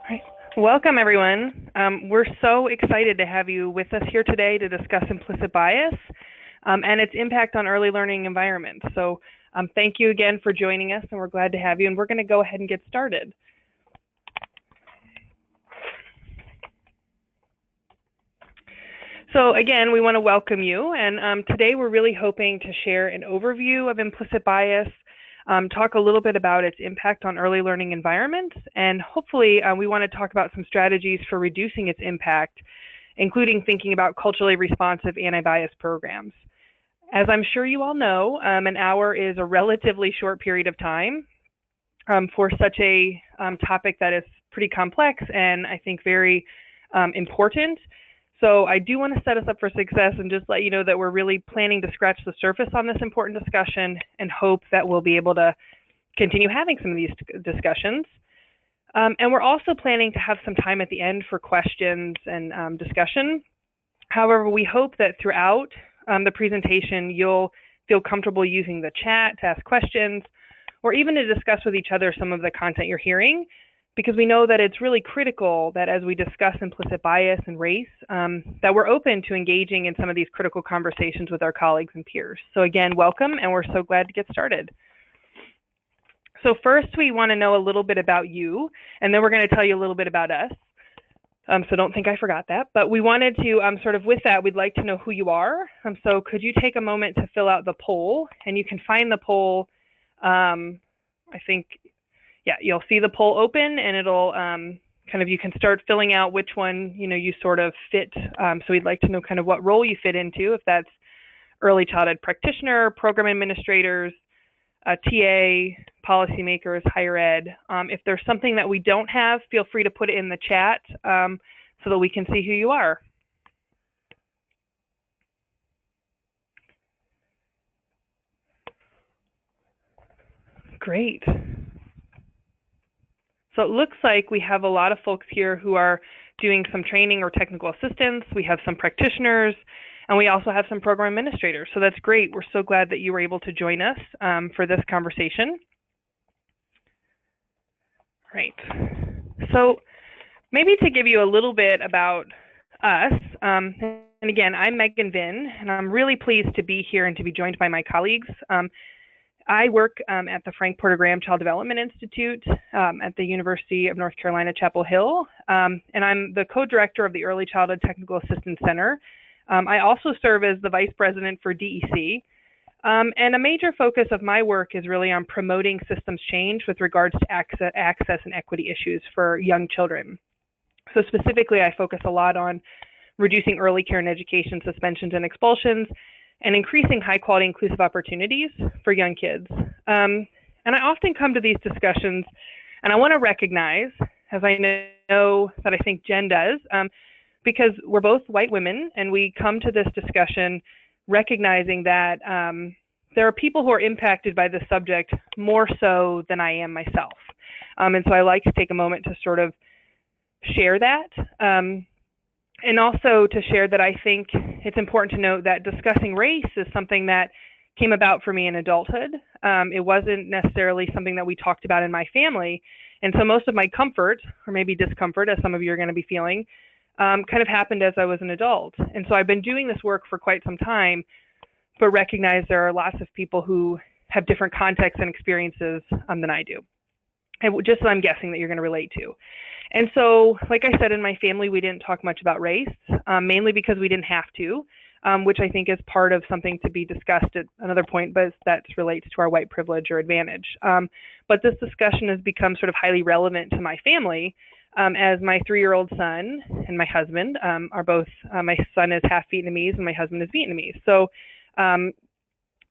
Right. Welcome, everyone. We're so excited to have you with us here today to discuss implicit bias and its impact on early learning environments. So thank you again for joining us, and we're glad to have you. And we're going to go ahead and get started. So again, we want to welcome you. And today we're really hoping to share an overview of implicit bias, talk a little bit about its impact on early learning environments, and hopefully we want to talk about some strategies for reducing its impact, including thinking about culturally responsive anti-bias programs. As I'm sure you all know, an hour is a relatively short period of time for such a topic that is pretty complex and I think very important. So I do want to set us up for success and just let you know that we're really planning to scratch the surface on this important discussion and hope that we'll be able to continue having some of these discussions. And we're also planning to have some time at the end for questions and discussion. However, we hope that throughout the presentation, you'll feel comfortable using the chat to ask questions or even to discuss with each other some of the content you're hearing, because we know that it's really critical that as we discuss implicit bias and race, that we're open to engaging in some of these critical conversations with our colleagues and peers. So again, welcome, and we're so glad to get started. So first, we want to know a little bit about you, and then we're going to tell you a little bit about us. So don't think I forgot that, but we wanted to sort of with that, we'd like to know who you are. So could you take a moment to fill out the poll, and you can find the poll, I think, yeah, you'll see the poll open and it'll kind of, you can start filling out which one, you sort of fit. So we'd like to know kind of what role you fit into, if that's early childhood practitioner, program administrators, TA, policymakers, higher ed. If there's something that we don't have, feel free to put it in the chat so that we can see who you are. Great. So it looks like we have a lot of folks here who are doing some training or technical assistance. We have some practitioners, and we also have some program administrators. So that's great. We're so glad that you were able to join us for this conversation. Right. So maybe to give you a little bit about us, and again, I'm Megan Vinn, and I'm really pleased to be here and to be joined by my colleagues. I work at the Frank Porter Graham Child Development Institute at the University of North Carolina, Chapel Hill, and I'm the co-director of the Early Childhood Technical Assistance Center. I also serve as the vice president for DEC, and a major focus of my work is really on promoting systems change with regards to access and equity issues for young children. So specifically, I focus a lot on reducing early care and education suspensions and expulsions, and increasing high-quality inclusive opportunities for young kids. And I often come to these discussions, and I want to recognize, as I know that I think Jen does, because we're both white women, and we come to this discussion recognizing that there are people who are impacted by this subject more so than I am myself. And so I like to take a moment to sort of share that. And also to share that I think it's important to note that discussing race is something that came about for me in adulthood. It wasn't necessarily something that we talked about in my family. And so most of my comfort, or maybe discomfort, as some of you are going to be feeling, kind of happened as I was an adult. And so I've been doing this work for quite some time, but recognize there are lots of people who have different contexts and experiences than I do. And just I'm guessing that you're going to relate to. And so, like I said, in my family, we didn't talk much about race, mainly because we didn't have to, which I think is part of something to be discussed at another point, but that relates to our white privilege or advantage. But this discussion has become sort of highly relevant to my family, as my 3-year-old son and my husband are both, my son is half Vietnamese and my husband is Vietnamese.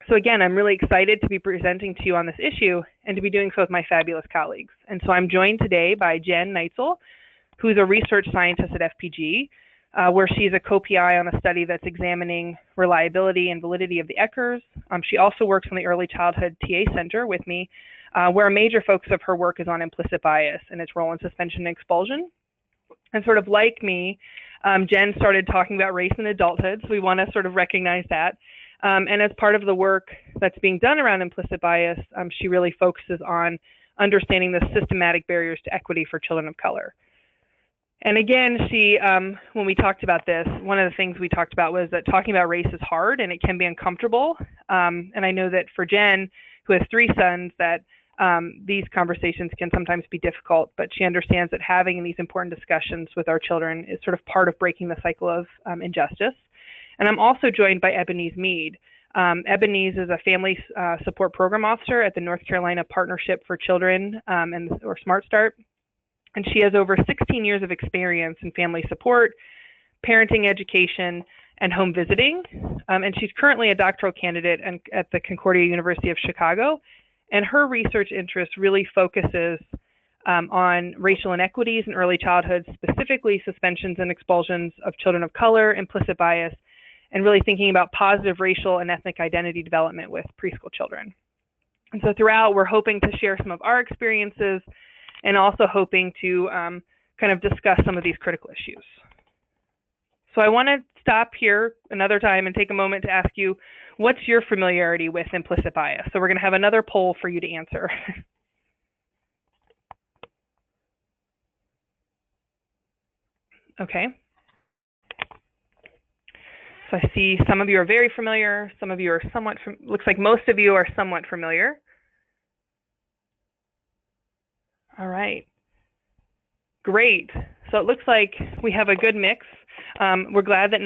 So again, I'm really excited to be presenting to you on this issue and to be doing so with my fabulous colleagues. And so I'm joined today by Jen Neitzel, who's a research scientist at FPG, where she's a co-PI on a study that's examining reliability and validity of the ECHRs. She also works on the Early Childhood TA Center with me, where a major focus of her work is on implicit bias and its role in suspension and expulsion. And sort of like me, Jen started talking about race in adulthood, so we want to sort of recognize that. And as part of the work that's being done around implicit bias, she really focuses on understanding the systematic barriers to equity for children of color. And again, when we talked about this, one of the things we talked about was that talking about race is hard and it can be uncomfortable. And I know that for Jen, who has 3 sons, that these conversations can sometimes be difficult, but she understands that having these important discussions with our children is sort of part of breaking the cycle of injustice. And I'm also joined by Ebenezer Mead. Ebenezer is a family support program officer at the North Carolina Partnership for Children or Smart Start. And she has over 16 years of experience in family support, parenting education, and home visiting. And she's currently a doctoral candidate at the Concordia University of Chicago. And her research interest really focuses on racial inequities in early childhood, specifically suspensions and expulsions of children of color, implicit bias, and really thinking about positive racial and ethnic identity development with preschool children. And so throughout, we're hoping to share some of our experiences and also hoping to kind of discuss some of these critical issues. So I want to stop here another time and take a moment to ask you, what's your familiarity with implicit bias? So we're going to have another poll for you to answer. Okay. So I see some of you are very familiar, some of you are somewhat, looks like most of you are somewhat familiar. All right. Great. So it looks like we have a good mix. We're glad that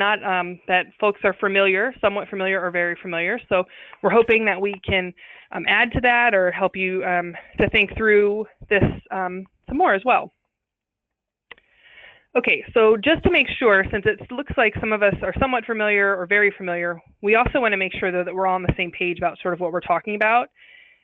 that folks are familiar, somewhat familiar, or very familiar. So we're hoping that we can add to that or help you to think through this some more as well. Okay, so just to make sure, since it looks like some of us are somewhat familiar or very familiar, we also want to make sure that we're all on the same page about sort of what we're talking about.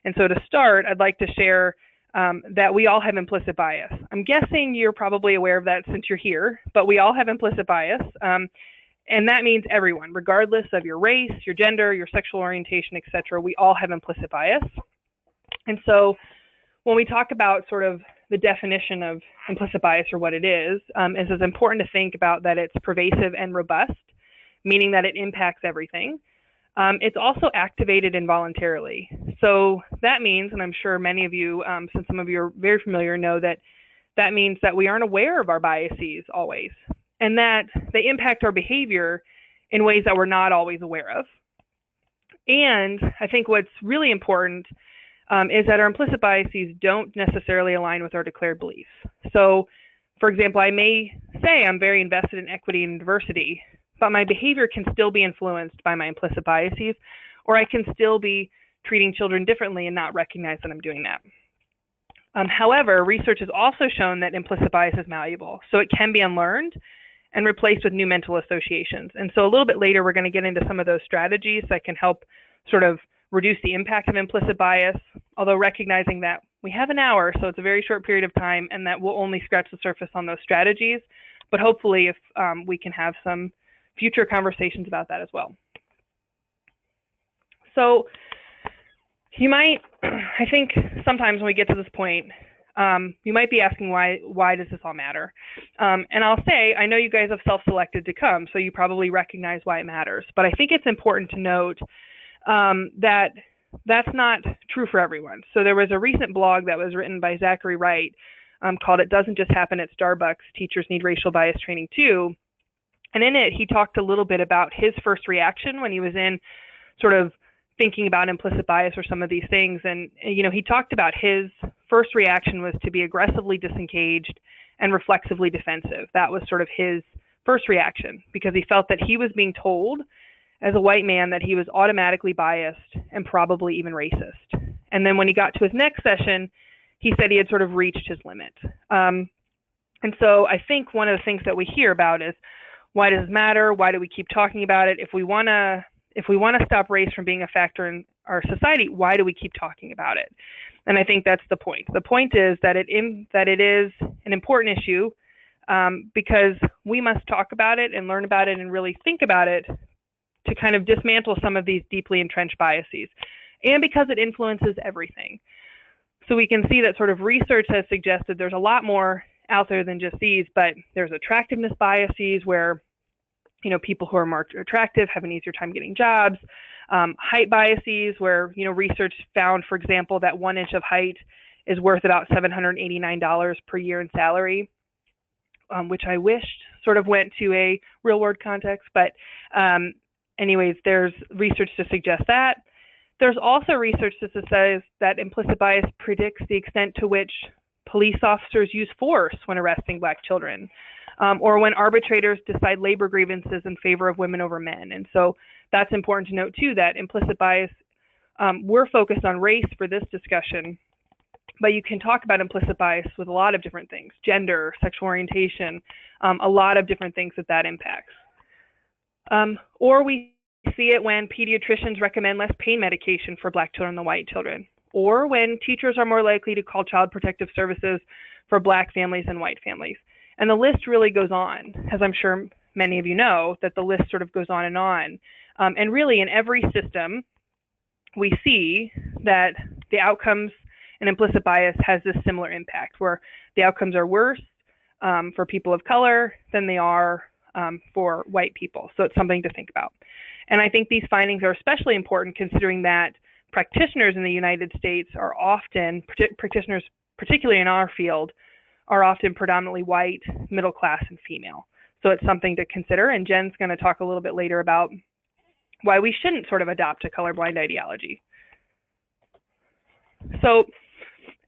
And so to start, I'd like to share that we all have implicit bias. I'm guessing you're probably aware of that since you're here, but we all have implicit bias. And that means everyone, regardless of your race, your gender, your sexual orientation, et cetera, we all have implicit bias. And so when we talk about sort of the definition of implicit bias or what it is it's important to think about that it's pervasive and robust, meaning that it impacts everything. It's also activated involuntarily. So that means, and I'm sure many of you, since some of you are very familiar, know that that means that we aren't aware of our biases always, and that they impact our behavior in ways that we're not always aware of. And I think what's really important is that our implicit biases don't necessarily align with our declared beliefs. So, for example, I may say I'm very invested in equity and diversity, but my behavior can still be influenced by my implicit biases, or I can still be treating children differently and not recognize that I'm doing that. However, research has also shown that implicit bias is malleable, so it can be unlearned and replaced with new mental associations. And so a little bit later, we're going to get into some of those strategies that can help sort of reduce the impact of implicit bias, although recognizing that we have an hour, so it's a very short period of time, and that we'll only scratch the surface on those strategies. But hopefully, if we can have some future conversations about that as well. So you might, I think sometimes when we get to this point, you might be asking why does this all matter? And I'll say, I know you guys have self-selected to come, so you probably recognize why it matters. But I think it's important to note that that's not true for everyone. So there was a recent blog that was written by Zachary Wright called "It Doesn't Just Happen at Starbucks, Teachers Need Racial Bias Training Too." And in it, he talked a little bit about his first reaction when he was in sort of thinking about implicit bias or some of these things. And, you know, he talked about his first reaction was to be aggressively disengaged and reflexively defensive. That was sort of his first reaction because he felt that he was being told as a white man that he was automatically biased and probably even racist. And then when he got to his next session, he said he had sort of reached his limit. And so I think one of the things that we hear about is, why does it matter? Why do we keep talking about it? If we want to stop race from being a factor in our society, why do we keep talking about it? And I think that's the point. The point is that it is an important issue because we must talk about it and learn about it and really think about it to kind of dismantle some of these deeply entrenched biases, and because it influences everything. So we can see that sort of research has suggested there's a lot more out there than just these, but there's attractiveness biases where, you know, people who are more attractive have an easier time getting jobs, height biases where, you know, research found, for example, that 1 inch of height is worth about $789 per year in salary. which I wished sort of went to a real world context. But anyways, there's research to suggest that. There's also research that says that implicit bias predicts the extent to which police officers use force when arresting Black children, or when arbitrators decide labor grievances in favor of women over men. And so that's important to note too, that implicit bias, we're focused on race for this discussion, but you can talk about implicit bias with a lot of different things: gender, sexual orientation, a lot of different things that impacts. Or we see it when pediatricians recommend less pain medication for Black children than white children, or when teachers are more likely to call child protective services for Black families than white families. And the list really goes on, as I'm sure many of you know, that the list sort of goes on. And really in every system, we see that the outcomes and implicit bias has this similar impact, where the outcomes are worse for people of color than they are for white people. So it's something to think about. And I think these findings are especially important considering that practitioners in the United States are often, practitioners particularly in our field, are often predominantly white, middle class, and female. So it's something to consider, and Jen's going to talk a little bit later about why we shouldn't sort of adopt a colorblind ideology. So,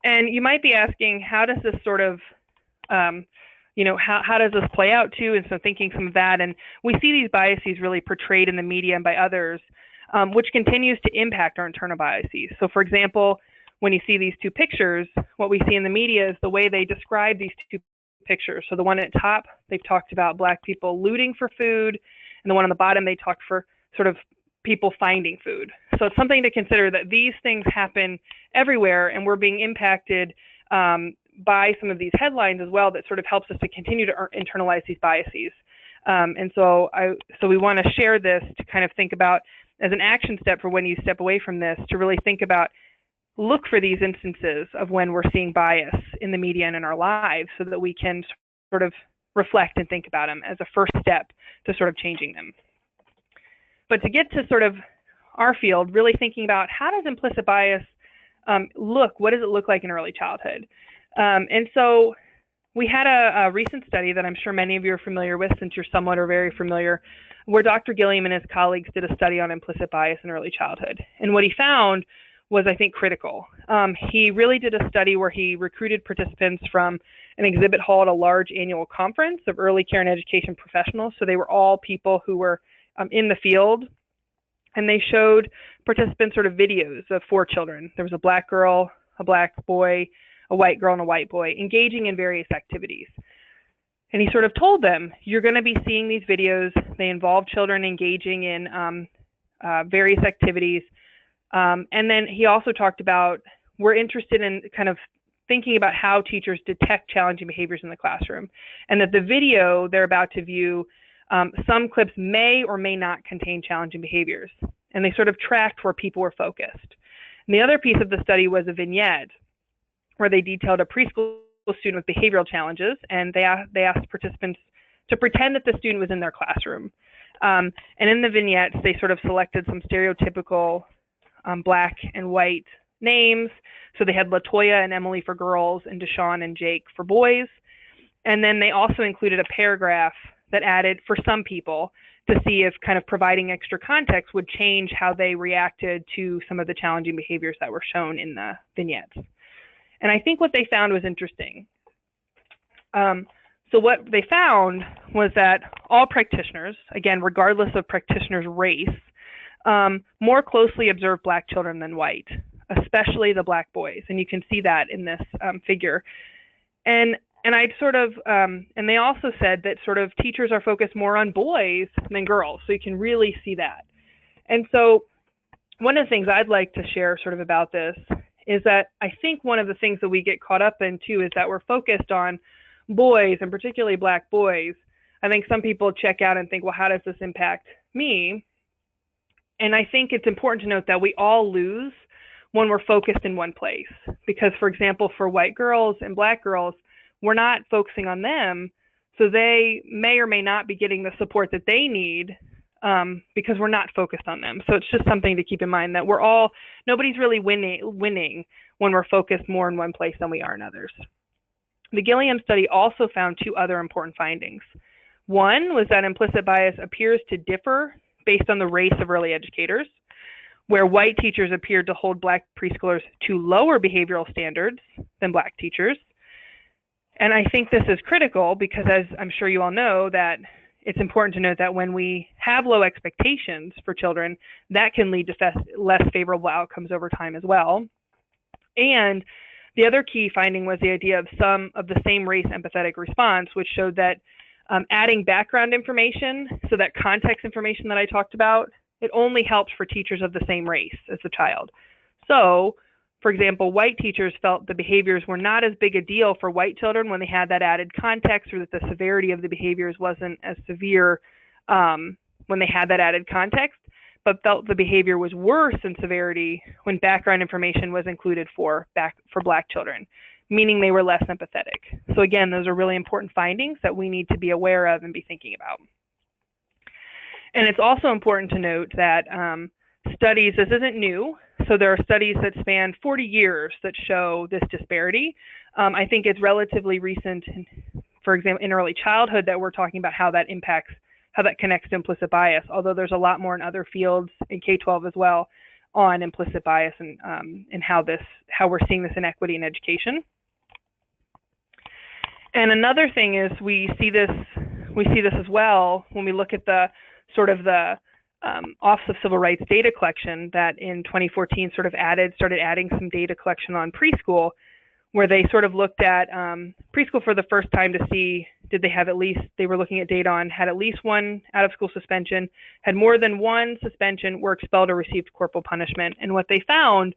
and you might be asking, how does this sort of, how does this play out too? And so thinking some of that, and we see these biases really portrayed in the media and by others, which continues to impact our internal biases. So for example, when you see these two pictures, what we see in the media is the way they describe these two pictures. So the one at the top, they've talked about Black people looting for food, and the one on the bottom, they talked for sort of people finding food. So it's something to consider that these things happen everywhere, and we're being impacted by some of these headlines as well, that sort of helps us to continue to internalize these biases. And so we want to share this to kind of think about as an action step for when you step away from this, to really think about, look for these instances of when we're seeing bias in the media and in our lives, so that we can sort of reflect and think about them as a first step to sort of changing them. But to get to sort of our field, really thinking about, how does implicit bias look? What does it look like in early childhood? And so we had a recent study that I'm sure many of you are familiar with, since you're somewhat or very familiar, where Dr. Gilliam and his colleagues did a study on implicit bias in early childhood. And what he found was, I think, critical. He really did a study where he recruited participants from an exhibit hall at a large annual conference of early care and education professionals. So they were all people who were in the field. And they showed participants sort of videos of 4 children. There was a Black girl, a Black boy, a white girl, and a white boy engaging in various activities. And he sort of told them, you're going to be seeing these videos. They involve children engaging in various activities. And then he also talked about, we're interested in kind of thinking about how teachers detect challenging behaviors in the classroom, and that the video they're about to view, some clips may or may not contain challenging behaviors. And they sort of tracked where people were focused. And the other piece of the study was a vignette where they detailed a preschool student with behavioral challenges, and they asked participants to pretend that the student was in their classroom. And in the vignettes, they sort of selected some stereotypical Black and white names. So they had LaToya and Emily for girls, and Deshaun and Jake for boys. And then they also included a paragraph that added, for some people, to see if kind of providing extra context would change how they reacted to some of the challenging behaviors that were shown in the vignettes. And I think what they found was interesting. So what they found was that all practitioners, again, regardless of practitioners' race, more closely observe Black children than white, especially the Black boys. And you can see that in this figure. And I'd sort of, and they also said that sort of teachers are focused more on boys than girls. So you can really see that. And so one of the things I'd like to share sort of about this is that I think one of the things that we get caught up in too is that we're focused on boys, and particularly Black boys. I think some people check out and think, well, how does this impact me? And I think it's important to note that we all lose when we're focused in one place. Because, for example, for white girls and Black girls, we're not focusing on them, so they may or may not be getting the support that they need because we're not focused on them. So it's just something to keep in mind, that nobody's really winning when we're focused more in one place than we are in others. The Gilliam study also found two other important findings. One was that implicit bias appears to differ based on the race of early educators, where white teachers appeared to hold Black preschoolers to lower behavioral standards than Black teachers. And I think this is critical because, as I'm sure you all know, that it's important to note that when we have low expectations for children, that can lead to less favorable outcomes over time as well. And the other key finding was the idea of some of the same race empathetic response, which showed that adding background information, so that context information that I talked about, it only helps for teachers of the same race as the child. So, for example, white teachers felt the behaviors were not as big a deal for white children when they had that added context, or that the severity of the behaviors wasn't as severe when they had that added context, but felt the behavior was worse in severity when background information was included for Black children, meaning they were less empathetic. So again, those are really important findings that we need to be aware of and be thinking about. And it's also important to note that studies, this isn't new, so there are studies that span 40 years that show this disparity. I think it's relatively recent, for example, in early childhood, that we're talking about how that connects to implicit bias, although there's a lot more in other fields in K-12 as well on implicit bias and how we're seeing this inequity in education. And another thing is we see this as well when we look at the Office of Civil Rights data collection that in 2014 started adding some data collection on preschool, where they sort of looked at preschool for the first time to see they were looking at data on had at least one out of school suspension, had more than one suspension, were expelled or received corporal punishment. And what they found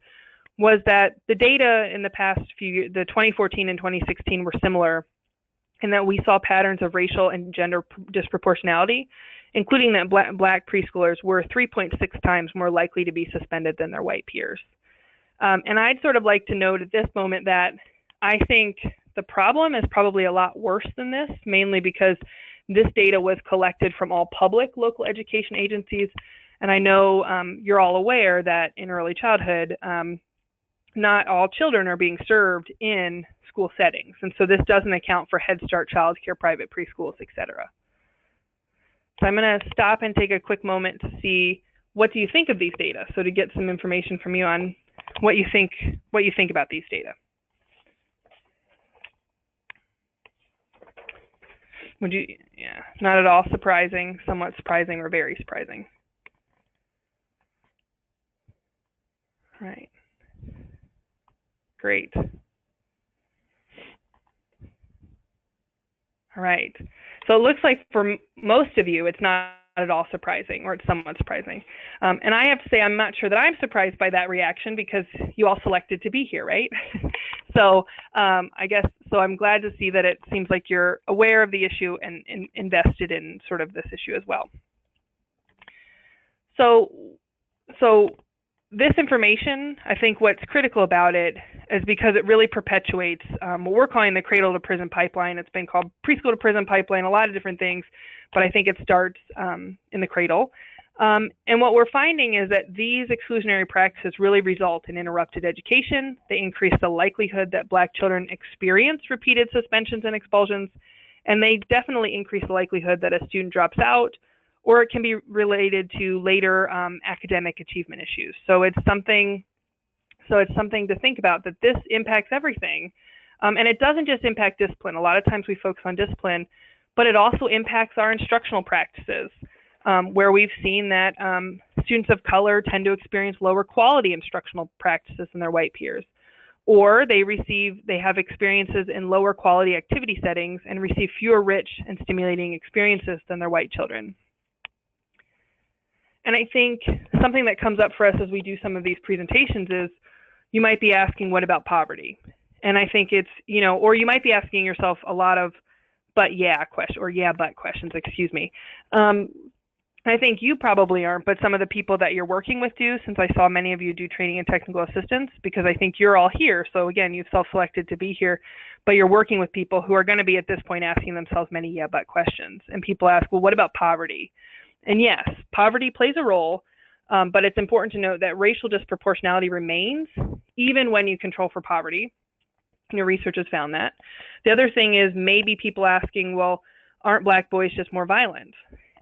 was that the data in the past few years, the 2014 and 2016, were similar, in that we saw patterns of racial and gender disproportionality, including that Black preschoolers were 3.6 times more likely to be suspended than their white peers. And I'd sort of like to note at this moment that I think the problem is probably a lot worse than this, mainly because this data was collected from all public local education agencies. And I know you're all aware that in early childhood, not all children are being served in school settings. And so this doesn't account for Head Start, child care, private preschools, et cetera. So I'm going to stop and take a quick moment to see, what do you think of these data? So to get some information from you on what you think about these data. Not at all surprising, somewhat surprising, or very surprising. All right. Great. All right. So it looks like for most of you, it's not at all surprising, or it's somewhat surprising. And I have to say, I'm not sure that I'm surprised by that reaction, because you all selected to be here, right? So I'm glad to see that it seems like you're aware of the issue and invested in sort of this issue as well. So this information, I think what's critical about it is because it really perpetuates what we're calling the cradle to prison pipeline. It's been called preschool to prison pipeline, a lot of different things, but I think it starts in the cradle. And what we're finding is that these exclusionary practices really result in interrupted education. They increase the likelihood that Black children experience repeated suspensions and expulsions, and they definitely increase the likelihood that a student drops out, or it can be related to later academic achievement issues. So it's something to think about, that this impacts everything. And it doesn't just impact discipline. A lot of times we focus on discipline, but it also impacts our instructional practices, where we've seen that students of color tend to experience lower quality instructional practices than their white peers, or they have experiences in lower quality activity settings and receive fewer rich and stimulating experiences than their white children. And I think something that comes up for us as we do some of these presentations is, you might be asking, what about poverty? And I think it's, or you might be asking yourself a lot of but questions, excuse me. I think you probably aren't, but some of the people that you're working with do, since I saw many of you do training and technical assistance, because I think you're all here. So again, you've self-selected to be here, but you're working with people who are going to be at this point asking themselves many but questions. And people ask, well, what about poverty? And yes, poverty plays a role, but it's important to note that racial disproportionality remains even when you control for poverty. Research has found that. The other thing is maybe people asking, well, aren't Black boys just more violent?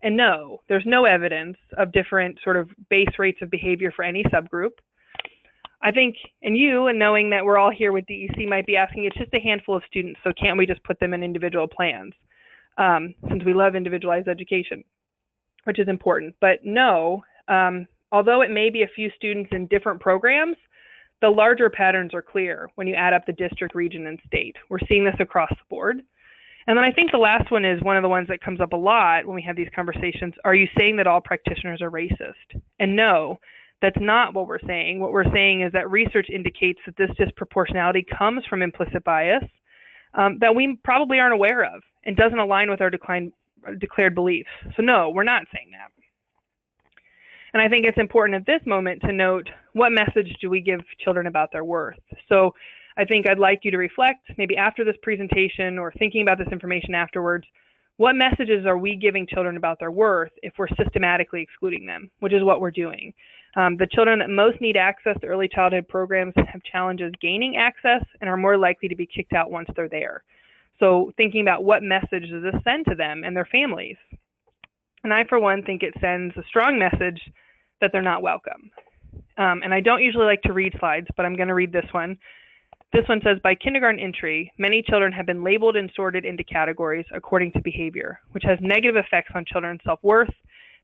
And no, there's no evidence of different sort of base rates of behavior for any subgroup. I think, and you, and knowing that we're all here with DEC, might be asking, it's just a handful of students, so can't we just put them in individual plans? Since we love individualized education, which is important. But no, although it may be a few students in different programs, the larger patterns are clear when you add up the district, region, and state. We're seeing this across the board. And then I think the last one is one of the ones that comes up a lot when we have these conversations. Are you saying that all practitioners are racist? And no, that's not what we're saying. What we're saying is that research indicates that this disproportionality comes from implicit bias that we probably aren't aware of and doesn't align with our declared beliefs. So no, we're not saying that. And I think it's important at this moment to note, what message do we give children about their worth? So I think I'd like you to reflect, maybe after this presentation or thinking about this information afterwards, what messages are we giving children about their worth if we're systematically excluding them, which is what we're doing. The children that most need access to early childhood programs have challenges gaining access and are more likely to be kicked out once they're there. So thinking about what message does this send to them and their families? And I, for one, think it sends a strong message that they're not welcome. And I don't usually like to read slides, but I'm going to read this one. This one says, by kindergarten entry, many children have been labeled and sorted into categories according to behavior, which has negative effects on children's self-worth,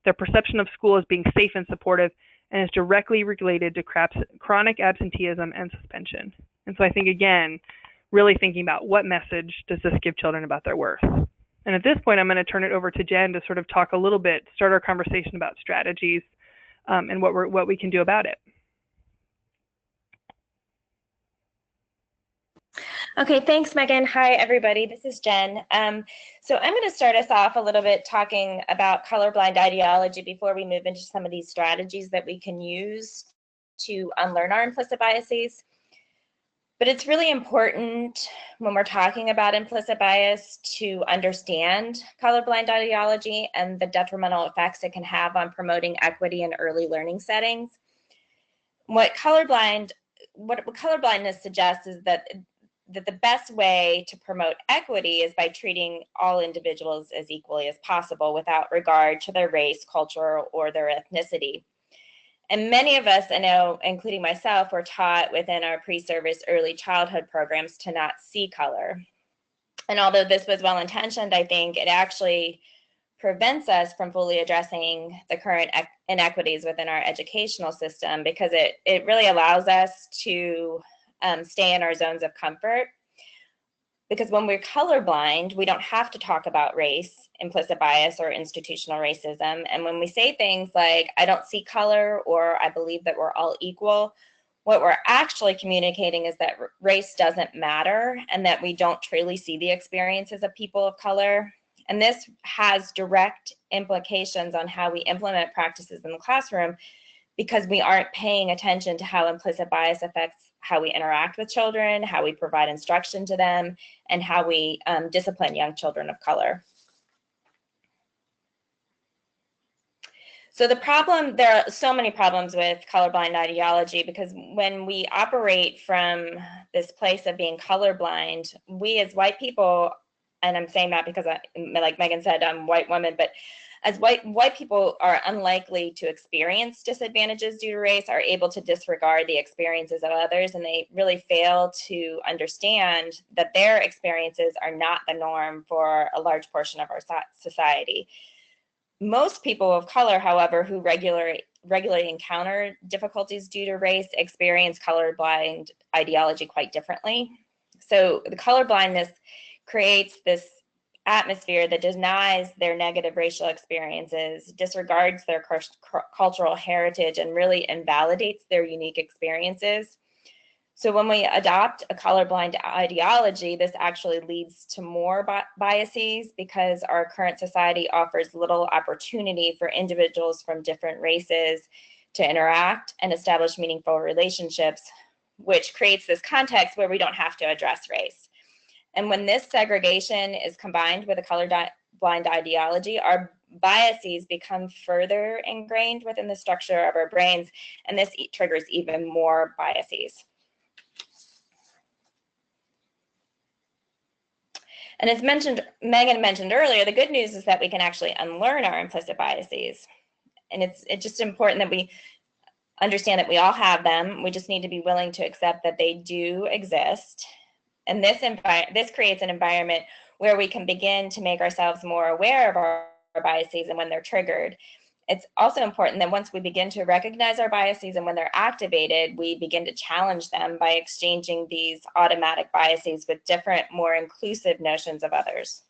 their perception of school as being safe and supportive, and is directly related to chronic absenteeism and suspension. And so I think, again, really thinking about what message does this give children about their worth. And at this point, I'm going to turn it over to Jen to sort of talk a little bit, start our conversation about strategies and what we can do about it. Okay, thanks, Megan. Hi, everybody. This is Jen. So I'm going to start us off a little bit talking about colorblind ideology before we move into some of these strategies that we can use to unlearn our implicit biases. But it's really important when we're talking about implicit bias to understand colorblind ideology and the detrimental effects it can have on promoting equity in early learning settings. What colorblindness suggests is that the best way to promote equity is by treating all individuals as equally as possible without regard to their race, culture, or their ethnicity. And many of us, I know, including myself, were taught within our pre-service early childhood programs to not see color. And although this was well-intentioned, I think it actually prevents us from fully addressing the current inequities within our educational system, because it really allows us to stay in our zones of comfort. Because when we're colorblind, we don't have to talk about race, implicit bias, or institutional racism. And when we say things like, I don't see color, or I believe that we're all equal, what we're actually communicating is that race doesn't matter and that we don't truly see the experiences of people of color. And this has direct implications on how we implement practices in the classroom, because we aren't paying attention to how implicit bias affects how we interact with children, how we provide instruction to them, and how we discipline young children of color. So there are so many problems with colorblind ideology, because when we operate from this place of being colorblind, we as white people, and I'm saying that because like Megan said, I'm a white woman, but as white people are unlikely to experience disadvantages due to race, are able to disregard the experiences of others, and they really fail to understand that their experiences are not the norm for a large portion of our society. Most people of color, however, who regularly encounter difficulties due to race experience colorblind ideology quite differently. So the colorblindness creates this atmosphere that denies their negative racial experiences, disregards their cultural heritage, and really invalidates their unique experiences. So when we adopt a colorblind ideology, this actually leads to more biases, because our current society offers little opportunity for individuals from different races to interact and establish meaningful relationships, which creates this context where we don't have to address race. And when this segregation is combined with a colorblind ideology, our biases become further ingrained within the structure of our brains, and this triggers even more biases. And as Megan mentioned earlier, the good news is that we can actually unlearn our implicit biases. And it's just important that we understand that we all have them. We just need to be willing to accept that they do exist. And this creates an environment where we can begin to make ourselves more aware of our biases and when they're triggered. It's also important that once we begin to recognize our biases and when they're activated, we begin to challenge them by exchanging these automatic biases with different, more inclusive notions of others.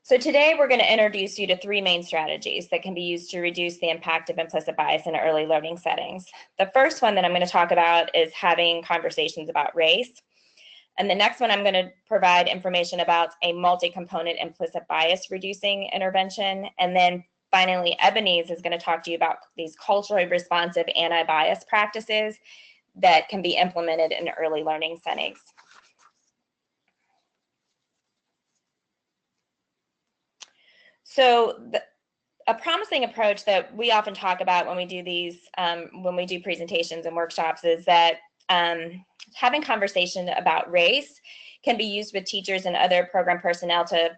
So today we're going to introduce you to 3 main strategies that can be used to reduce the impact of implicit bias in early learning settings. The first one that I'm going to talk about is having conversations about race. And the next one, I'm going to provide information about a multi-component implicit bias reducing intervention. And then finally, Ebenezer is going to talk to you about these culturally responsive anti-bias practices that can be implemented in early learning settings. So a promising approach that we often talk about when we do these, when we do presentations and workshops is that having conversation about race can be used with teachers and other program personnel to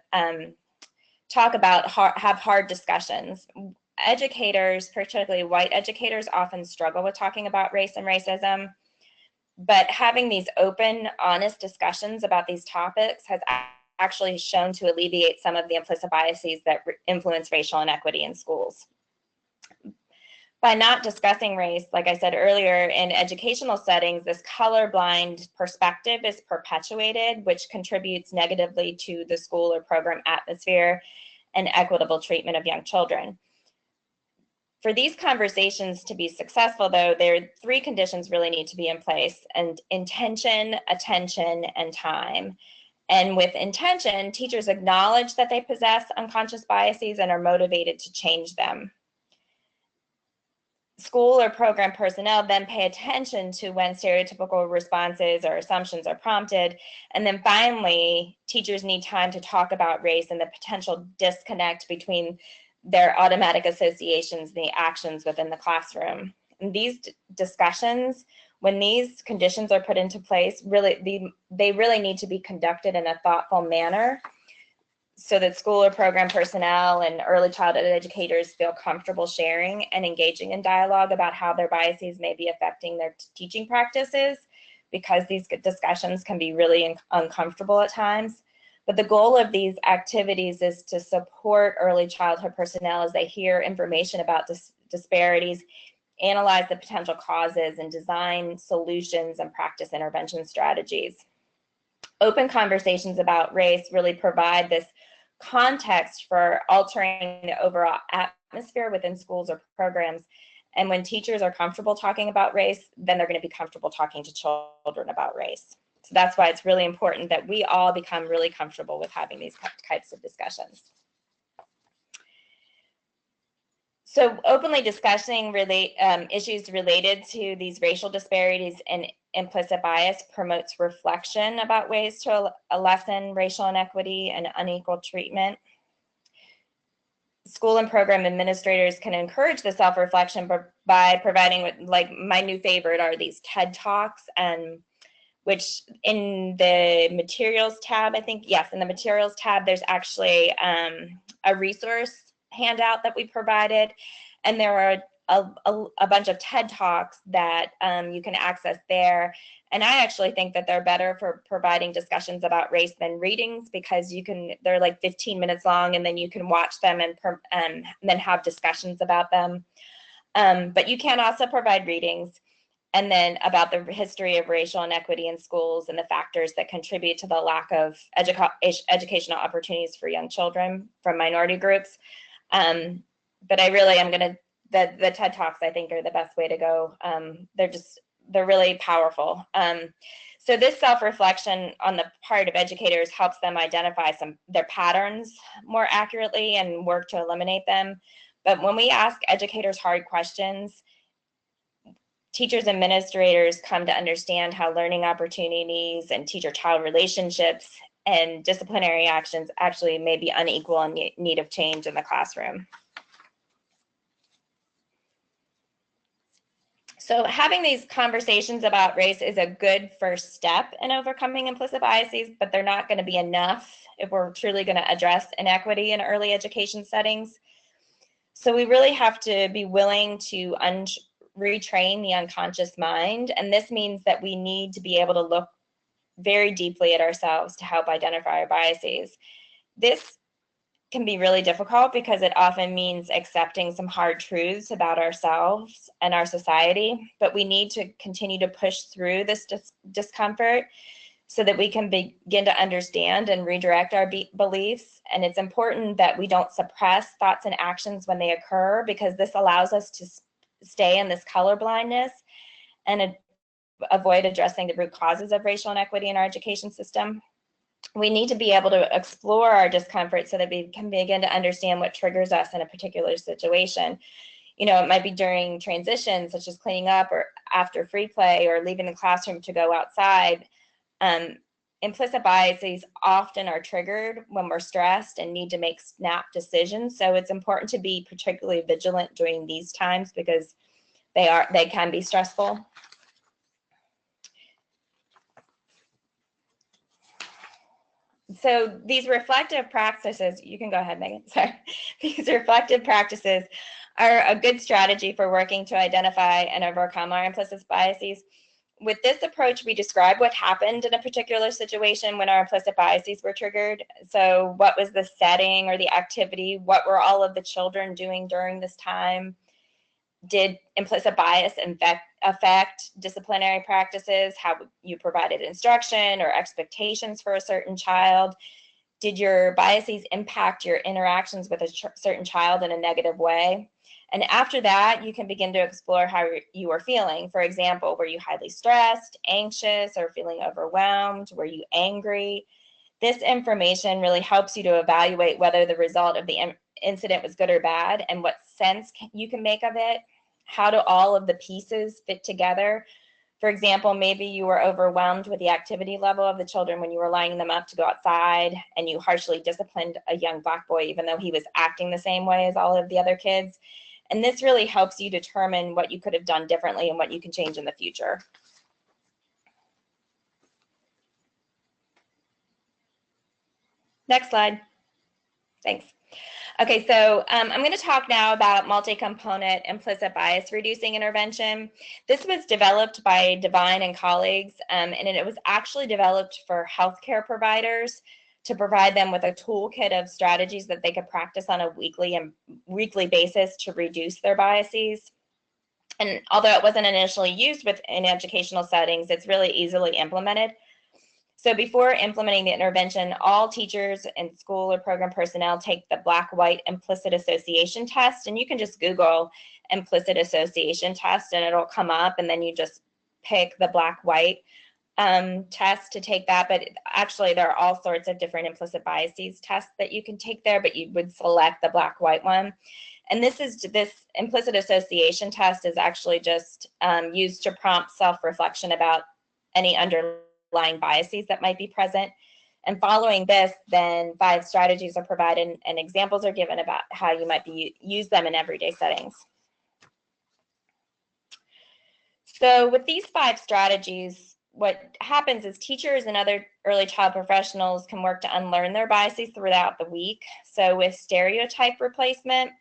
talk about, have hard discussions. Educators, particularly white educators, often struggle with talking about race and racism, but having these open, honest discussions about these topics has actually shown to alleviate some of the implicit biases that influence racial inequity in schools. By not discussing race, like I said earlier, in educational settings, this colorblind perspective is perpetuated, which contributes negatively to the school or program atmosphere and equitable treatment of young children. For these conversations to be successful, though, there are 3 conditions really need to be in place: and intention, attention, and time. And with intention, teachers acknowledge that they possess unconscious biases and are motivated to change them. School or program personnel then pay attention to when stereotypical responses or assumptions are prompted. And then finally, teachers need time to talk about race and the potential disconnect between their automatic associations and the actions within the classroom. And these discussions, when these conditions are put into place, they really need to be conducted in a thoughtful manner so that school or program personnel and early childhood educators feel comfortable sharing and engaging in dialogue about how their biases may be affecting their teaching practices, because these discussions can be really uncomfortable at times. But the goal of these activities is to support early childhood personnel as they hear information about disparities, analyze the potential causes, and design solutions and practice intervention strategies. Open conversations about race really provide this context for altering the overall atmosphere within schools or programs. And when teachers are comfortable talking about race, then they're going to be comfortable talking to children about race. So that's why it's really important that we all become really comfortable with having these types of discussions. So openly discussing issues related to these racial disparities and implicit bias promotes reflection about ways to lessen racial inequity and unequal treatment. School and program administrators can encourage the self-reflection by providing, like my new favorite are these TED Talks, and which in the materials tab, I think, yes, in the materials tab, there's actually a resource handout that we provided, and there are a bunch of TED Talks that you can access there. And I actually think that they're better for providing discussions about race than readings, because they're like 15 minutes long, and then you can watch them and then have discussions about them. But you can also provide readings, and then about the history of racial inequity in schools and the factors that contribute to the lack of educational opportunities for young children from minority groups. But I really am going to, the TED Talks I think are the best way to go. They're really powerful. So this self-reflection on the part of educators helps them identify their patterns more accurately and work to eliminate them. But when we ask educators hard questions, teachers and administrators come to understand how learning opportunities and teacher-child relationships and disciplinary actions actually may be unequal and need of change in the classroom. So having these conversations about race is a good first step in overcoming implicit biases, but they're not going to be enough if we're truly going to address inequity in early education settings. So we really have to be willing to retrain the unconscious mind. And this means that we need to be able to look very deeply at ourselves to help identify our biases. This can be really difficult because it often means accepting some hard truths about ourselves and our society, but we need to continue to push through this discomfort so that we can begin to understand and redirect our beliefs. And it's important that we don't suppress thoughts and actions when they occur, because this allows us to stay in this colorblindness and avoid addressing the root causes of racial inequity in our education system. We need to be able to explore our discomfort so that we can begin to understand what triggers us in a particular situation. It might be during transitions, such as cleaning up or after free play or leaving the classroom to go outside. Implicit biases often are triggered when we're stressed and need to make snap decisions. So it's important to be particularly vigilant during these times because they can be stressful. So these reflective practices, you can go ahead, Megan, sorry. These reflective practices are a good strategy for working to identify and overcome our implicit biases. With this approach, we describe what happened in a particular situation when our implicit biases were triggered. So what was the setting or the activity? What were all of the children doing during this time? Did implicit bias affect disciplinary practices, how you provided instruction or expectations for a certain child? Did your biases impact your interactions with a certain child in a negative way? And after that, you can begin to explore how you are feeling. For example, were you highly stressed, anxious, or feeling overwhelmed? Were you angry? This information really helps you to evaluate whether the result of the incident was good or bad and what sense you can make of it. How do all of the pieces fit together? For example, maybe you were overwhelmed with the activity level of the children when you were lining them up to go outside and you harshly disciplined a young Black boy even though he was acting the same way as all of the other kids. And this really helps you determine what you could have done differently and what you can change in the future. Next slide. Thanks. Okay, so I'm going to talk now about multi-component implicit bias reducing intervention. This was developed by Devine and colleagues, and it was actually developed for healthcare providers to provide them with a toolkit of strategies that they could practice on a weekly basis to reduce their biases. And although it wasn't initially used in educational settings, it's really easily implemented. So before implementing the intervention, all teachers and school or program personnel take the Black-White implicit association test, and you can just Google implicit association test and it'll come up, and then you just pick the Black-White test to take that. But actually there are all sorts of different implicit biases tests that you can take there, but you would select the Black-White one. And this implicit association test is actually just used to prompt self-reflection about any underlying biases that might be present. And following this, then 5 strategies are provided and examples are given about how you might use them in everyday settings. So with these 5 strategies, what happens is teachers and other early child professionals can work to unlearn their biases throughout the week. So with stereotype replacement,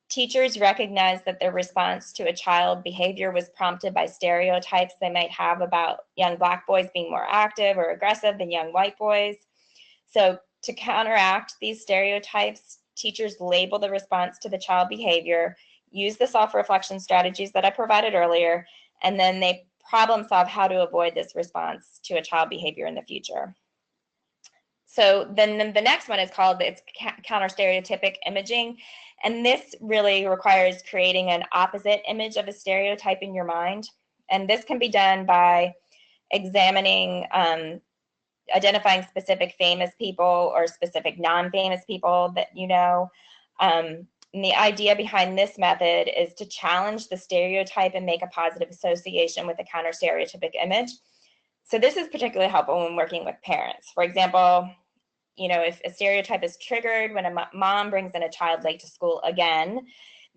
teachers recognize that their response to a child behavior was prompted by stereotypes they might have about young Black boys being more active or aggressive than young white boys. So to counteract these stereotypes, teachers label the response to the child behavior, use the self-reflection strategies that I provided earlier, and then they problem solve how to avoid this response to a child behavior in the future. So then the next one is called counter-stereotypic imaging. And this really requires creating an opposite image of a stereotype in your mind. And this can be done by examining, identifying specific famous people or specific non-famous people that you know. And the idea behind this method is to challenge the stereotype and make a positive association with a counter-stereotypic image. So this is particularly helpful when working with parents. For example, if a stereotype is triggered when a mom brings in a child late to school again,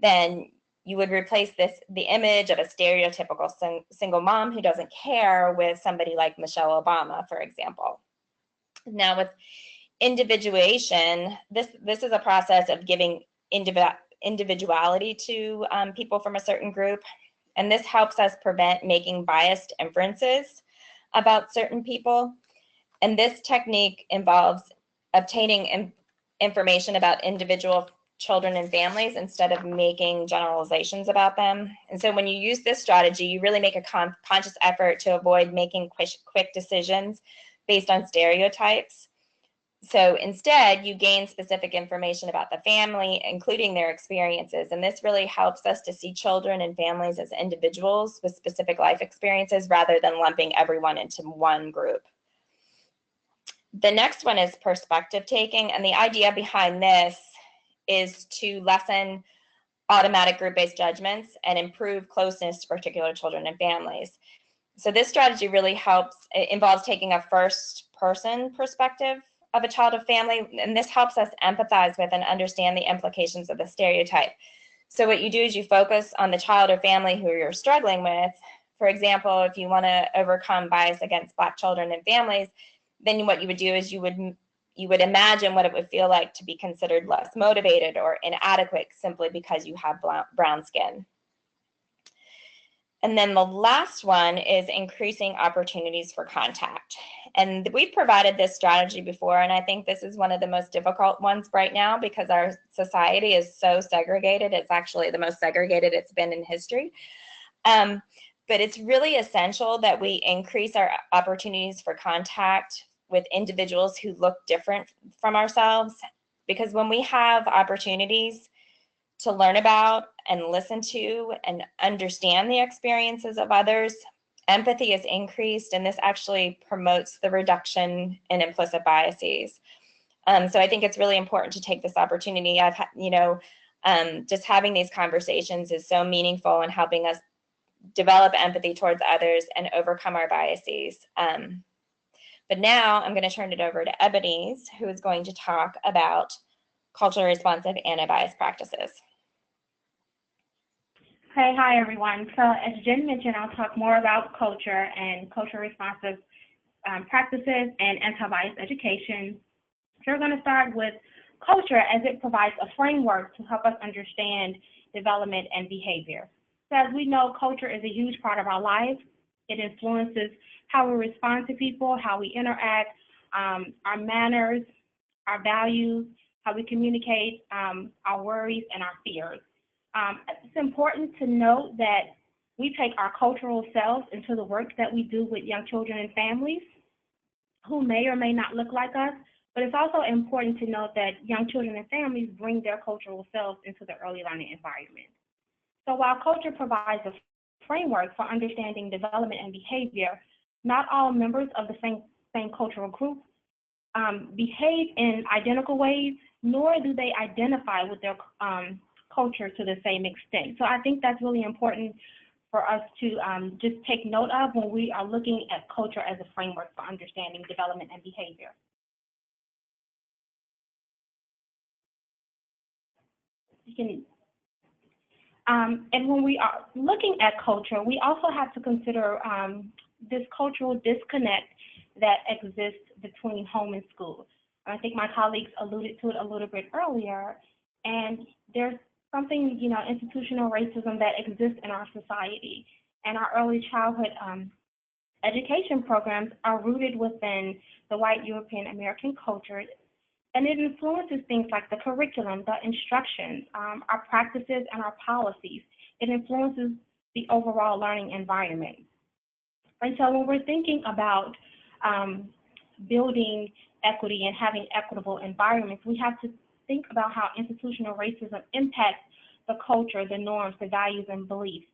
then you would replace the image of a stereotypical single mom who doesn't care with somebody like Michelle Obama, for example. Now, with individuation, this is a process of giving individuality to people from a certain group, and this helps us prevent making biased inferences about certain people. And this technique involves obtaining information about individual children and families instead of making generalizations about them. And so when you use this strategy, you really make a conscious effort to avoid making quick decisions based on stereotypes. So instead, you gain specific information about the family, including their experiences. And this really helps us to see children and families as individuals with specific life experiences rather than lumping everyone into one group. The next one is perspective taking. And the idea behind this is to lessen automatic group-based judgments and improve closeness to particular children and families. So this strategy really involves taking a first-person perspective of a child or family, and this helps us empathize with and understand the implications of the stereotype. So what you do is you focus on the child or family who you're struggling with. For example, if you want to overcome bias against Black children and families, then what you would do is you would imagine what it would feel like to be considered less motivated or inadequate simply because you have brown skin. And then the last one is increasing opportunities for contact. And we've provided this strategy before, and I think this is one of the most difficult ones right now because our society is so segregated. It's actually the most segregated it's been in history. But it's really essential that we increase our opportunities for contact with individuals who look different from ourselves, because when we have opportunities to learn about and listen to and understand the experiences of others, empathy is increased, and this actually promotes the reduction in implicit biases. So I think it's really important to take this opportunity. Just having these conversations is so meaningful in helping us develop empathy towards others and overcome our biases. But now I'm going to turn it over to Ebenezer, who is going to talk about culturally responsive anti-bias practices. Hey, hi everyone. So as Jen mentioned, I'll talk more about culture and culturally responsive practices and anti-bias education. So we're going to start with culture as it provides a framework to help us understand development and behavior. So as we know, culture is a huge part of our life. It influences how we respond to people, how we interact, our manners, our values, how we communicate, our worries and our fears. It's important to note that we take our cultural selves into the work that we do with young children and families who may or may not look like us, but it's also important to note that young children and families bring their cultural selves into the early learning environment. So while culture provides a framework for understanding development and behavior, not all members of the same cultural group behave in identical ways, nor do they identify with their culture to the same extent. So I think that's really important for us to just take note of when we are looking at culture as a framework for understanding development and behavior. And when we are looking at culture, we also have to consider this cultural disconnect that exists between home and school. I think my colleagues alluded to it a little bit earlier, and there's something, institutional racism that exists in our society, and our early childhood education programs are rooted within the white European American culture, and it influences things like the curriculum, the instructions, our practices, and our policies. It influences the overall learning environment. And so when we're thinking about building equity and having equitable environments, we have to think about how institutional racism impacts the culture, the norms, the values, and beliefs,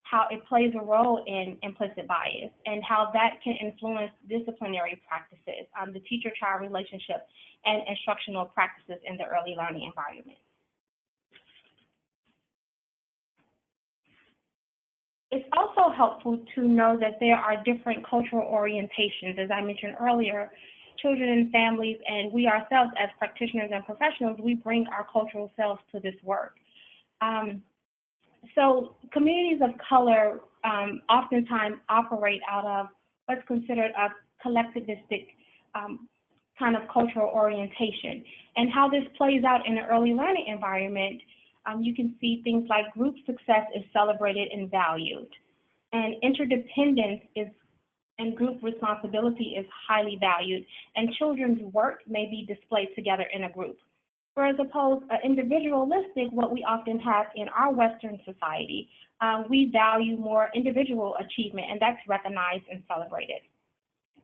how it plays a role in implicit bias, and how that can influence disciplinary practices, the teacher-child relationship, and instructional practices in the early learning environment. It's also helpful to know that there are different cultural orientations. As I mentioned earlier, children and families, and we ourselves as practitioners and professionals, we bring our cultural selves to this work. So communities of color oftentimes operate out of what's considered a collectivistic kind of cultural orientation. And how this plays out in an early learning environment, you can see things like group success is celebrated and valued, and interdependence is and group responsibility is highly valued, and children's work may be displayed together in a group. Whereas opposed individualistic, what we often have in our Western society, we value more individual achievement, and that's recognized and celebrated.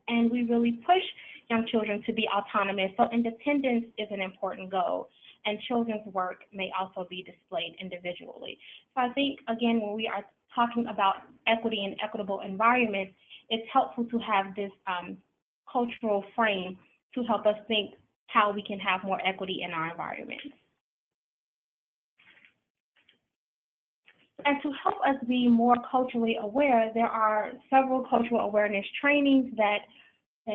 And we really push young children to be autonomous, so independence is an important goal, and children's work may also be displayed individually. So I think, again, when we are talking about equity and equitable environments, it's helpful to have this cultural frame to help us think how we can have more equity in our environment. And to help us be more culturally aware, there are several cultural awareness trainings that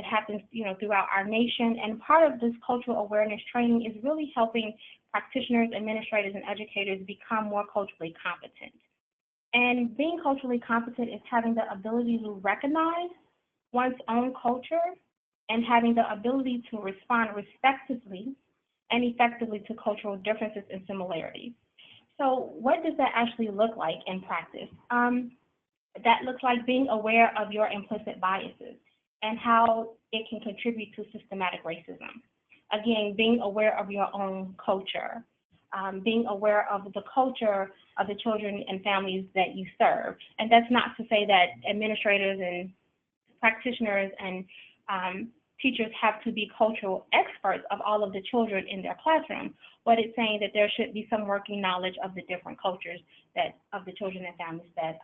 happens, throughout our nation. And part of this cultural awareness training is really helping practitioners, administrators, and educators become more culturally competent. And being culturally competent is having the ability to recognize one's own culture and having the ability to respond respectively and effectively to cultural differences and similarities. So what does that actually look like in practice? That looks like being aware of your implicit biases and how it can contribute to systematic racism. Again, being aware of your own culture, being aware of the culture of the children and families that you serve. And that's not to say that administrators and practitioners and teachers have to be cultural experts of all of the children in their classroom, but it's saying that there should be some working knowledge of the different cultures of the children and families that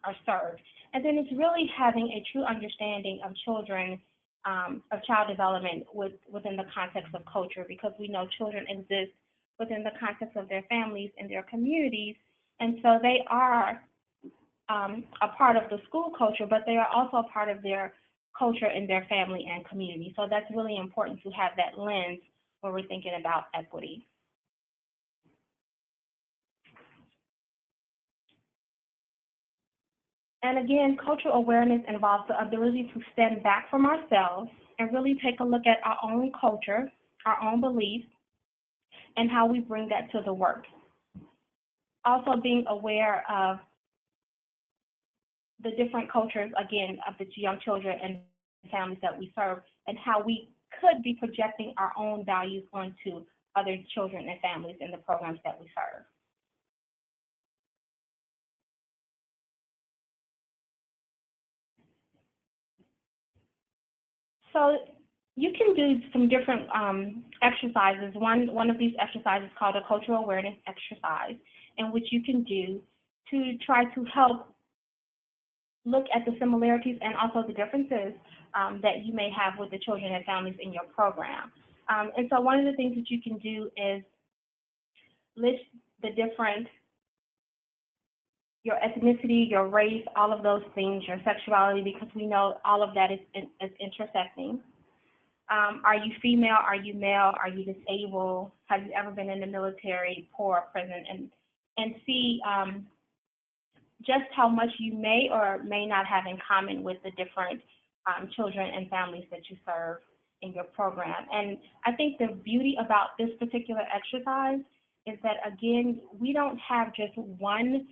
are served. And then it's really having a true understanding of children, of child development within the context of culture, because we know children exist within the context of their families and their communities, and so they are a part of the school culture, but they are also a part of their culture in their family and community. So that's really important to have that lens when we're thinking about equity. And again, cultural awareness involves the ability to stand back from ourselves and really take a look at our own culture, our own beliefs, and how we bring that to the work. Also being aware of the different cultures, again, of the young children and families that we serve, and how we could be projecting our own values onto other children and families in the programs that we serve. So you can do some different exercises. One of these exercises is called a cultural awareness exercise, in which you can do to try to help look at the similarities and also the differences that you may have with the children and families in your program. And so one of the things that you can do is list the different, your ethnicity, your race, all of those things, your sexuality, because we know all of that is intersecting. Are you female? Are you male? Are you disabled? Have you ever been in the military, poor, prison? And see just how much you may or may not have in common with the different children and families that you serve in your program. And I think the beauty about this particular exercise is that, again, we don't have just one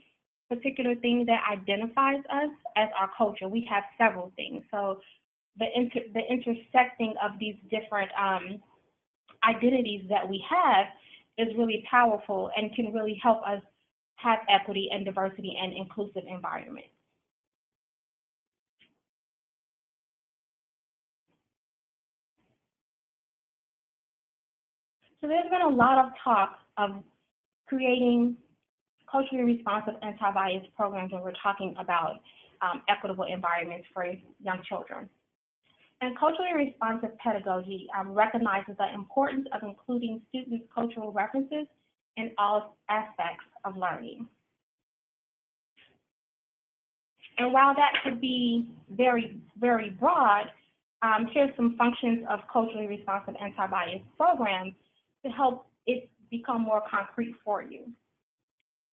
particular thing that identifies us as our culture. We have several things. So the intersecting of these different identities that we have is really powerful and can really help us have equity and diversity and inclusive environment. So there's been a lot of talk of creating culturally responsive anti-bias programs when we're talking about equitable environments for young children. And culturally responsive pedagogy recognizes the importance of including students' cultural references in all aspects of learning. And while that could be very, very broad, here's some functions of culturally responsive anti-bias programs to help it become more concrete for you.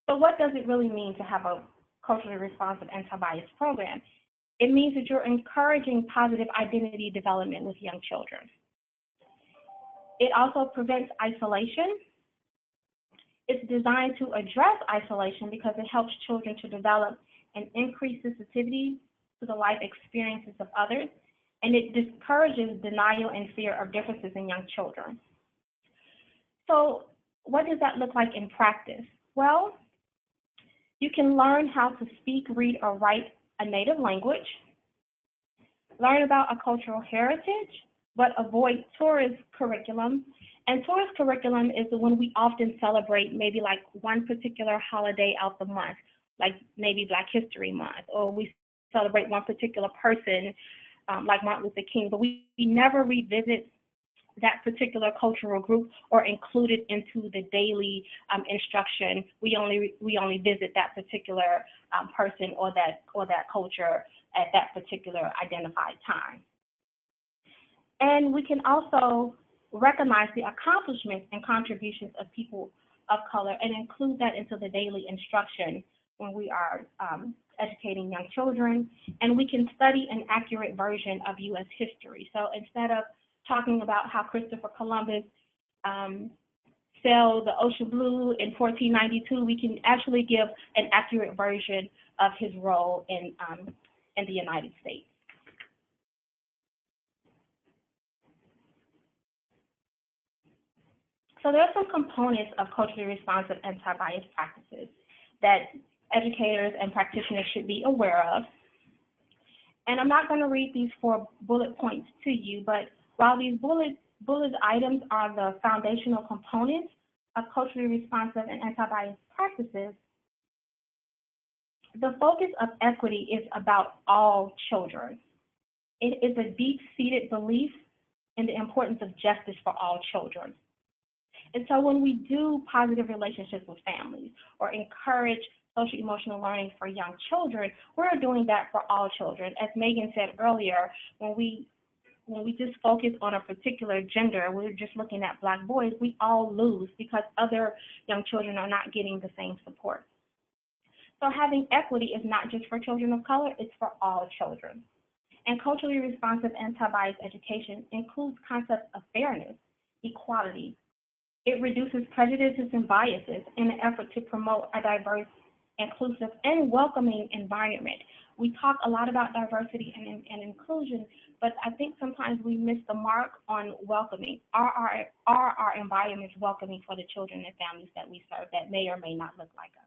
So what does it really mean to have a culturally responsive anti-bias program? It means that you're encouraging positive identity development with young children. It also prevents isolation. It's designed to address isolation because it helps children to develop an increased sensitivity to the life experiences of others, and it discourages denial and fear of differences in young children. So what does that look like in practice? Well, you can learn how to speak, read, or write a native language, learn about a cultural heritage, but avoid tourist curriculum. And tourist curriculum is when we often celebrate maybe like one particular holiday out the month, like maybe Black History Month, or we celebrate one particular person like Martin Luther King, but we never revisit that particular cultural group or include it into the daily instruction. We only visit that particular person or that culture at that particular identified time. And we can also recognize the accomplishments and contributions of people of color and include that into the daily instruction when we are educating young children. And we can study an accurate version of U.S. history. So instead of talking about how Christopher Columbus sailed the ocean blue in 1492, we can actually give an accurate version of his role in the United States. So there are some components of culturally responsive anti-bias practices that educators and practitioners should be aware of. And I'm not going to read these 4 bullet points to you, but while these bullet items are the foundational components of culturally responsive and anti-bias practices, the focus of equity is about all children. It is a deep-seated belief in the importance of justice for all children. And so when we do positive relationships with families or encourage social emotional learning for young children, we're doing that for all children. As Megan said earlier, when we just focus on a particular gender, we're just looking at Black boys, we all lose because other young children are not getting the same support. So having equity is not just for children of color, it's for all children. And culturally responsive anti-bias education includes concepts of fairness, equality. It reduces prejudices and biases in an effort to promote a diverse, inclusive, and welcoming environment. We talk a lot about diversity and inclusion, but I think sometimes we miss the mark on welcoming. Are our environments welcoming for the children and families that we serve that may or may not look like us?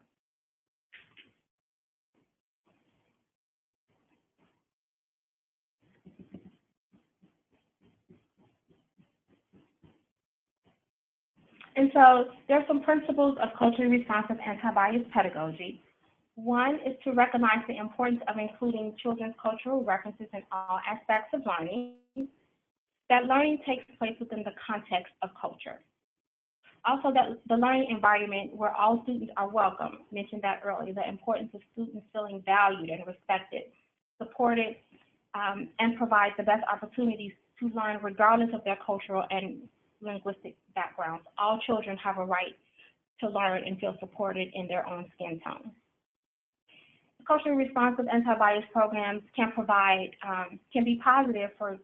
And so there are some principles of culturally responsive anti-bias pedagogy. One is to recognize the importance of including children's cultural references in all aspects of learning. That learning takes place within the context of culture. Also, that the learning environment where all students are welcome, mentioned that earlier, the importance of students feeling valued and respected, supported, and provide the best opportunities to learn regardless of their cultural and linguistic backgrounds. All children have a right to learn and feel supported in their own skin tone. Culturally responsive anti-bias programs can be positive for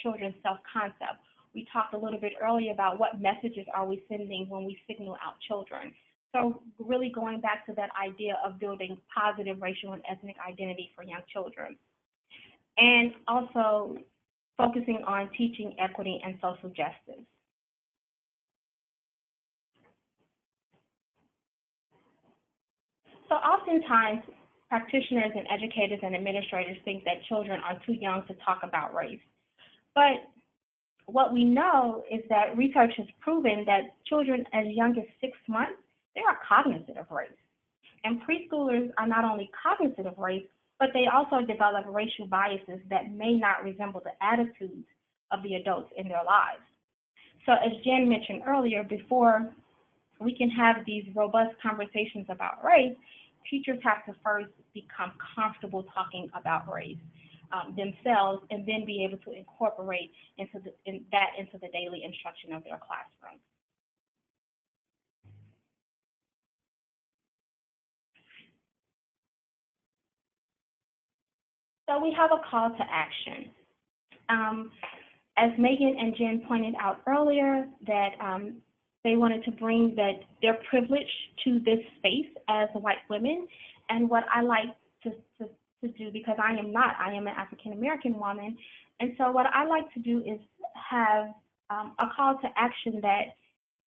children's self-concept. We talked a little bit earlier about what messages are we sending when we signal out children. So really going back to that idea of building positive racial and ethnic identity for young children. And also focusing on teaching equity and social justice. So oftentimes, practitioners and educators and administrators think that children are too young to talk about race. But what we know is that research has proven that children as young as 6 months, they are cognizant of race. And preschoolers are not only cognizant of race, but they also develop racial biases that may not resemble the attitudes of the adults in their lives. So as Jen mentioned earlier, before we can have these robust conversations about race, teachers have to first become comfortable talking about race themselves, and then be able to incorporate into the daily instruction of their classroom. So we have a call to action. As Megan and Jen pointed out earlier, that they wanted to bring their privilege to this space as white women. And what I like to do, because I am an African American woman, and so what I like to do is have a call to action that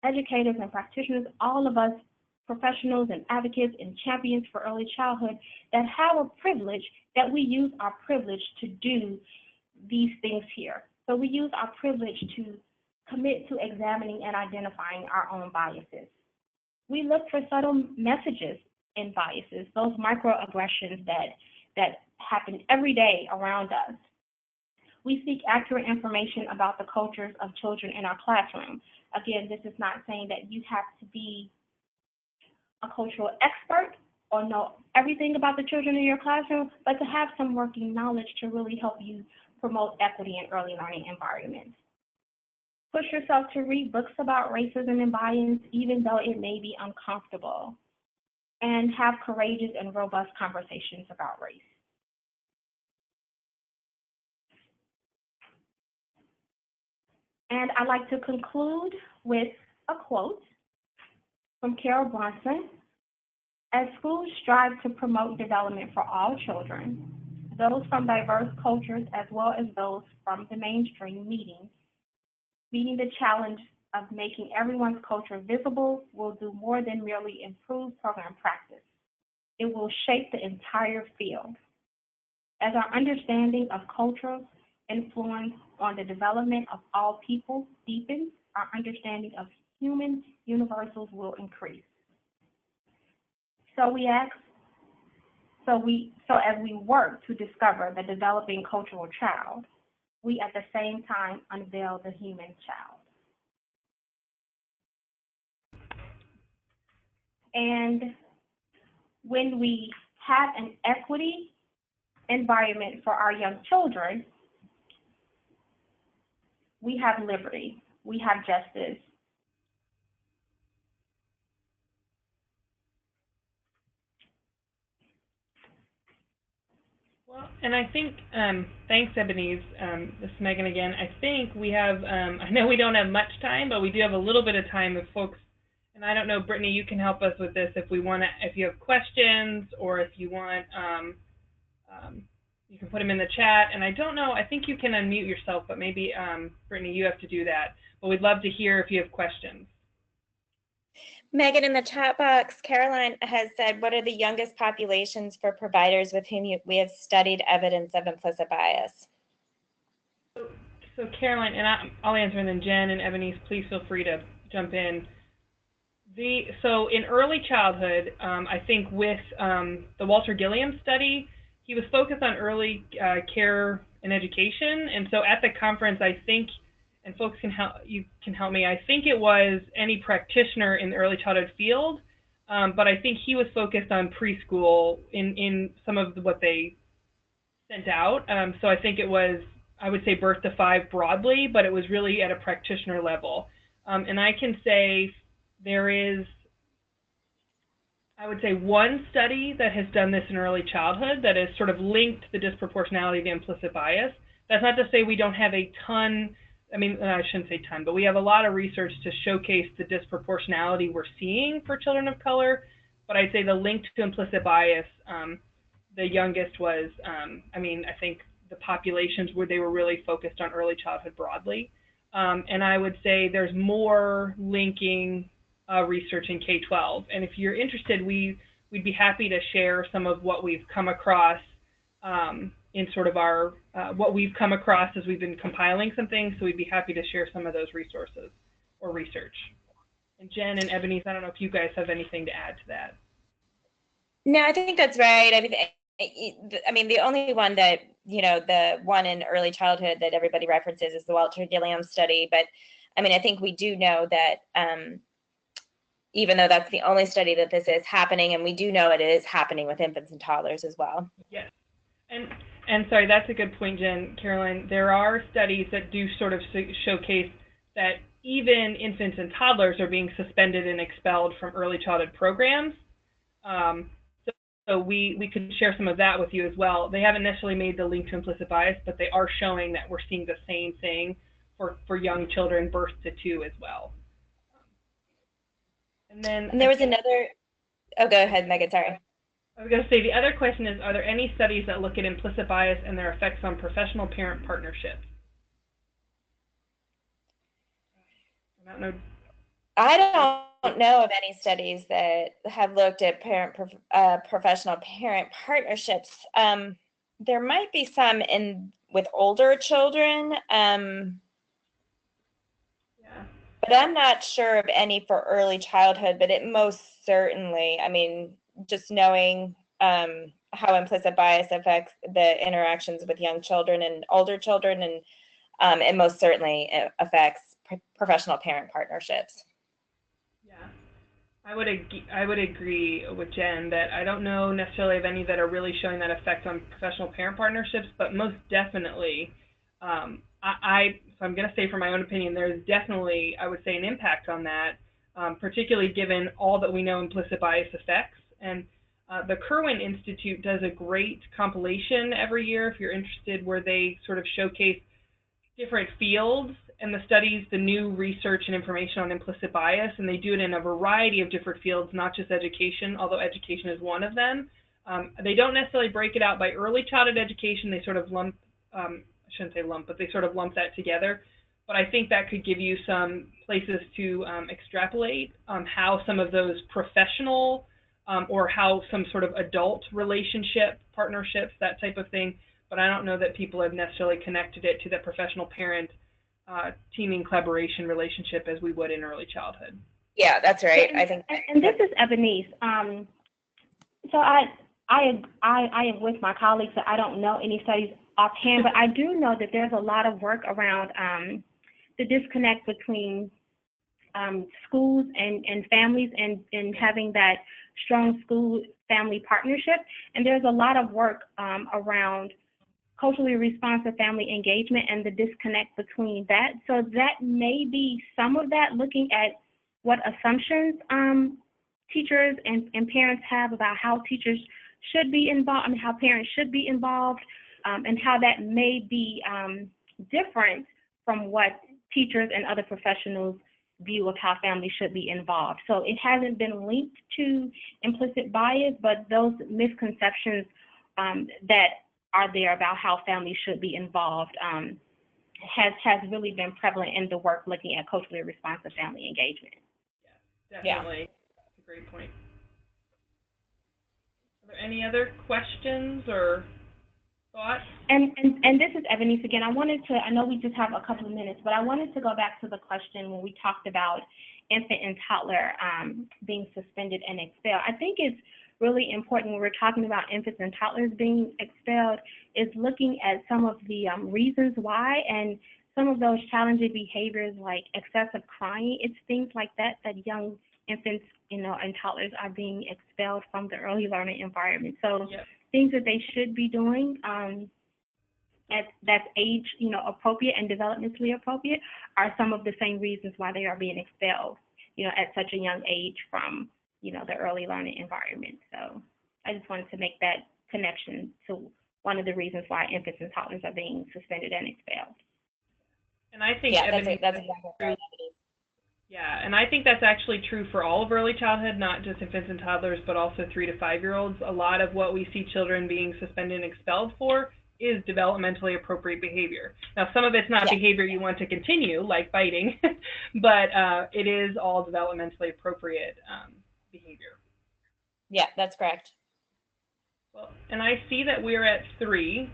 educators and practitioners, all of us professionals and advocates and champions for early childhood that have a privilege, that we use our privilege to do these things here. So we use our privilege to commit to examining and identifying our own biases. We look for subtle messages in biases, those microaggressions that happen every day around us. We seek accurate information about the cultures of children in our classroom. Again, this is not saying that you have to be a cultural expert or know everything about the children in your classroom, but to have some working knowledge to really help you promote equity in early learning environments. Push yourself to read books about racism and bias, even though it may be uncomfortable, and have courageous and robust conversations about race. And I'd like to conclude with a quote from Carol Bronson. As schools strive to promote development for all children, those from diverse cultures as well as those from the mainstream meeting the challenge of making everyone's culture visible will do more than merely improve program practice. It will shape the entire field. As our understanding of cultural influence on the development of all people deepens, our understanding of human universals will increase. So as we work to discover the developing cultural child, we at the same time unveil the human child. And when we have an equity environment for our young children, we have liberty, we have justice. Well, and I think, thanks, Ebenezer. This is Megan again. I think we have, I know we don't have much time, but we do have a little bit of time if folks, and I don't know, Brittany, you can help us with this if you have questions or if you want, you can put them in the chat. And I don't know, I think you can unmute yourself, but maybe, Brittany, you have to do that. But we'd love to hear if you have questions. Megan, in the chat box, Caroline has said, what are the youngest populations for providers with whom we have studied evidence of implicit bias? So Caroline, and I'll answer, and then Jen and Ebenezer, please feel free to jump in. So in early childhood, I think with the Walter Gilliam study, he was focused on early care and education. And so at the conference, I think, and folks can help me, I think it was any practitioner in the early childhood field, but I think he was focused on preschool in some of what they sent out. So I think it was, I would say, birth to 5 broadly, but it was really at a practitioner level. And I can say there is, I would say, one study that has done this in early childhood that has sort of linked the disproportionality to implicit bias. That's not to say we don't have a ton, I shouldn't say ton, but we have a lot of research to showcase the disproportionality we're seeing for children of color. But I'd say the link to implicit bias, the youngest was, I think the populations where they were really focused on early childhood broadly. And I would say there's more linking research in K-12. And if you're interested, we'd be happy to share some of what we've come across in sort of our, what we've come across as we've been compiling some things. So we'd be happy to share some of those resources or research. And Jen and Ebenezer, I don't know if you guys have anything to add to that. No, I think that's right. The only one that, the one in early childhood that everybody references is the Walter Gilliam study. But I think we do know that even though that's the only study that this is happening, and we do know it is happening with infants and toddlers as well. Yes. And sorry, that's a good point, Jen. Caroline, there are studies that do sort of showcase that even infants and toddlers are being suspended and expelled from early childhood programs. So we could share some of that with you as well. They haven't necessarily made the link to implicit bias, but they are showing that we're seeing the same thing for young children birth to 2 as well. And then And there was another, oh, go ahead, Megan, sorry. I was going to say the other question is, are there any studies that look at implicit bias and their effects on professional parent partnerships? I don't know. I don't know of any studies that have looked at professional parent partnerships. There might be some with older children, but I'm not sure of any for early childhood. But it most certainly, I mean, just knowing how implicit bias affects the interactions with young children and older children, and it most certainly affects professional parent partnerships. I would agree with Jen that I don't know necessarily of any that are really showing that effect on professional parent partnerships, but most definitely, so I'm going to say for my own opinion, there's definitely, I would say, an impact on that, particularly given all that we know implicit bias affects. And the Kirwan Institute does a great compilation every year, if you're interested, where they sort of showcase different fields and the studies, the new research and information on implicit bias, and they do it in a variety of different fields, not just education, although education is one of them. They don't necessarily break it out by early childhood education. They sort of lump, I shouldn't say lump, but they sort of lump that together. But I think that could give you some places to extrapolate how some of those professional or how some sort of adult relationship, partnerships, that type of thing. But I don't know that people have necessarily connected it to the professional parent teaming collaboration relationship as we would in early childhood. Yeah, that's right. I think. And this is Ebonice. So I am with my colleagues that I don't know any studies offhand, but I do know that there's a lot of work around the disconnect between schools and families and having that strong school-family partnership. And there's a lot of work around culturally responsive family engagement and the disconnect between that. So that may be some of that, looking at what assumptions teachers and parents have about how teachers should be involved, I mean, how parents should be involved, and how that may be different from what teachers and other professionals view of how families should be involved. So it hasn't been linked to implicit bias, but those misconceptions that are there about how families should be involved has really been prevalent in the work looking at culturally responsive family engagement. Yeah, definitely. Yeah. That's a great point. Are there any other questions or thoughts? And this is Ebonice again. I know we just have a couple of minutes, but I wanted to go back to the question when we talked about infant and toddler being suspended and expelled. I think it's really important when we're talking about infants and toddlers being expelled is looking at some of the reasons why, and some of those challenging behaviors like excessive crying. It's things like that young infants, and toddlers are being expelled from the early learning environment. So things that they should be doing that's age, appropriate and developmentally appropriate are some of the same reasons why they are being expelled, at such a young age from the early learning environment. So I just wanted to make that connection to one of the reasons why infants and toddlers are being suspended and expelled. And I think that's exactly right. Yeah, and I think that's actually true for all of early childhood, not just infants and toddlers, but also 3 to 5-year-olds. A lot of what we see children being suspended and expelled for is developmentally appropriate behavior. Now, some of it's not behavior you want to continue, like biting, but it is all developmentally appropriate behavior. Yeah, that's correct. Well, and I see that we're at 3,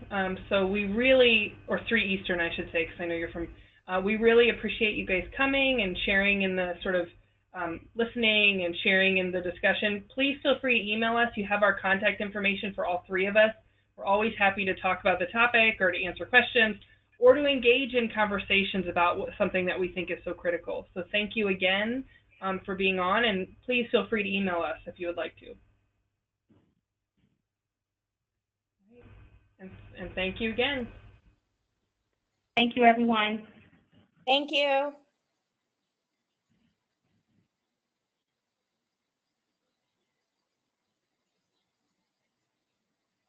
so we really, or 3 Eastern, I should say, because I know you're from, we really appreciate you guys coming and sharing in the sort of listening and sharing in the discussion. Please feel free to email us. You have our contact information for all 3 of us. We're always happy to talk about the topic or to answer questions or to engage in conversations about something that we think is so critical. So thank you again for being on, and please feel free to email us if you would like to. And thank you again. Thank you, everyone. Thank you.